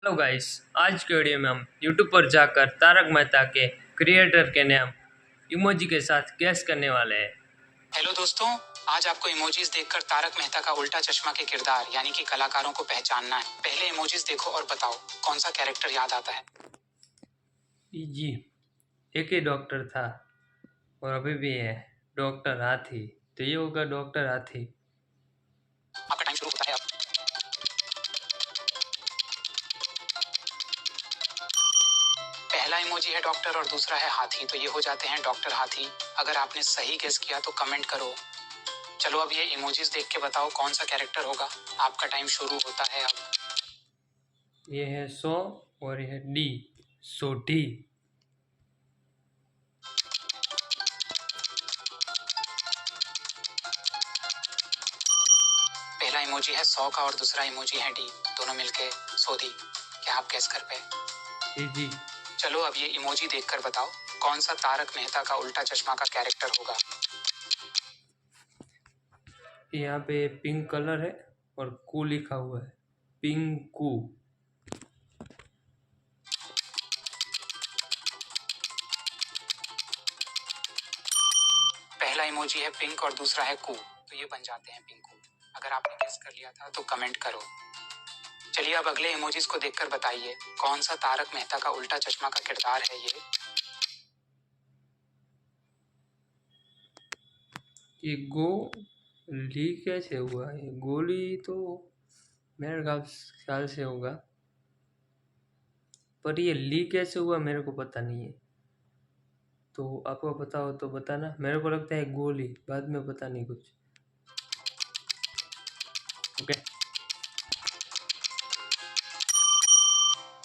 Hello guys. आज के video में हम यूट्यूब पर जाकर तारक मेहता के क्रिएटर के नाम इमोजी के साथ गैस करने वाले हैं। हेलो दोस्तों, आज आपको इमोजीज देखकर तारक मेहता का उल्टा चश्मा के किरदार यानी कि कलाकारों को पहचानना है। पहले इमोजीज देखो और बताओ कौन सा कैरेक्टर याद आता है। जी, एक ही डॉक्टर था और अभी भी है, डॉक्टर हाथी। तो ये होगा डॉक्टर हाथी। आपका टाइम शुरू होता है अब। पहला इमोजी है डॉक्टर और दूसरा है हाथी, तो ये हो जाते हैं डॉक्टर हाथी। अगर आपने सही गेस किया तो कमेंट करो। चलो अब ये इमोजीज देख के बताओ कौन सा कैरेक्टर होगा। आपका टाइम शुरू होता है अब। ये है सो और ये है डी, सोटी। पहला इमोजी है 100 का और दूसरा इमोजी है डी, दोनों मिलके सोदी। क्या आप गेस कर पाए? जी। चलो अब ये इमोजी देखकर बताओ कौन सा तारक मेहता का उल्टा चश्मा का कैरेक्टर होगा। यहाँ पे पिंक कलर है और कू लिखा हुआ है, पिंकू। पहला इमोजी है पिंक और दूसरा है कू, तो ये बन जाते हैं पिंकू। अगर आपने गेस कर लिया था तो कमेंट करो। चलिए अब अगले इमोजीज को देखकर बताइए कौन सा तारक मेहता का उल्टा चश्मा का किरदार है ये गोली कैसे हुआ? ये गोली तो मेरे ख्याल से होगा, पर ये ली कैसे हुआ मेरे को पता नहीं है। तो आपको पता हो तो बताना। मेरे को लगता है गोली, बाद में पता नहीं कुछ। ओके।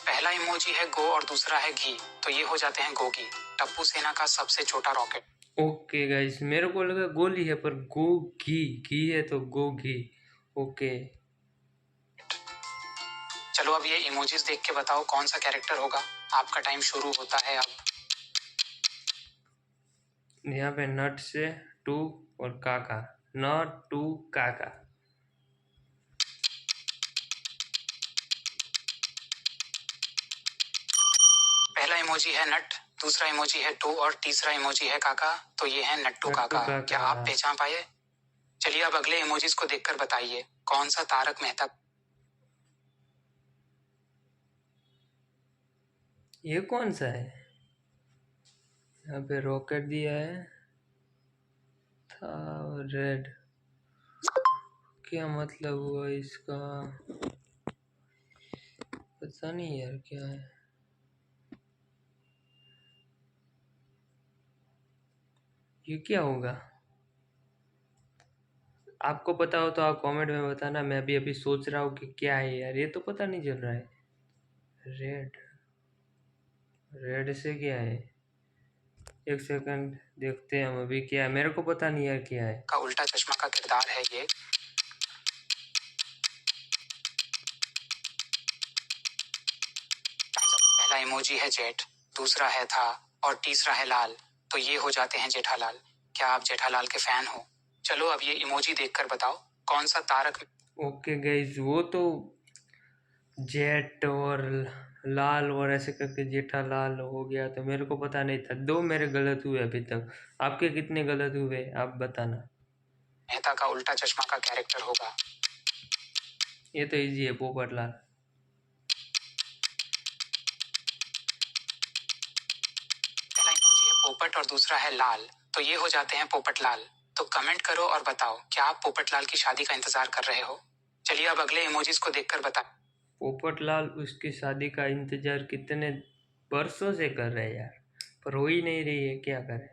पहला इमोजी है गो और दूसरा है घी, तो ये हो जाते हैं गोगी, टप्पू सेना का सबसे छोटा रॉकेट। ओके गाइस, मेरे को लगा गोली है पर गो घी, घी है तो गो घी। ओके। चलो अब ये इमोजीज देख के बताओ कौन सा कैरेक्टर होगा। आपका टाइम शुरू होता है अब। यहाँ पे नट से टू और काका, नट टू काका। पहला इमोजी है नट, दूसरा इमोजी है टू और तीसरा इमोजी है काका, तो ये है नट्टू काका। क्या आप पहचान पाए? चलिए अब अगले इमोजीज को देखकर बताइए कौन सा तारक मेहता। ये कौन सा है? यहाँ पे रॉकेट दिया है था, रेड। क्या मतलब हुआ इसका? पता नहीं यार क्या है। ये क्या होगा? आपको पता हो तो आप कमेंट में बताना। मैं अभी अभी सोच रहा हूँ कि क्या है यार, ये तो पता नहीं चल रहा है। रेड, रेड से क्या है? एक सेकंड देखते हैं हम अभी क्या है। मेरे को पता नहीं यार क्या है। का उल्टा चश्मा का किरदार है ये। पहला इमोजी है जेट, दूसरा है था और तीसरा है लाल, तो ये हो जाते हैं जेठालाल। क्या आप जेठालाल के फैन हो? चलो अब ये इमोजी देखकर बताओ कौन सा तारक। ओके गाइज, वो तो जेट और लाल और ऐसे करके जेठालाल हो गया, तो मेरे को पता नहीं था। दो मेरे गलत हुए अभी तक। आपके कितने गलत हुए आप बताना। मेहता का उल्टा चश्मा का कैरेक्टर होगा। ये तो इजी है, पोपटलाल। पहला इमोजी है पोपट और दूसरा है लाल, तो ये हो जाते हैं पोपटलाल। तो कमेंट करो और बताओ क्या आप पोपटलाल की शादी का इंतजार कर रहे हो। चलिए अब अगले इमोजीज को देखकर बता। पोपटलाल उसकी शादी का इंतजार कितने बरसों से कर रहे हैं यार, पर हो ही नहीं रही है। क्या करें।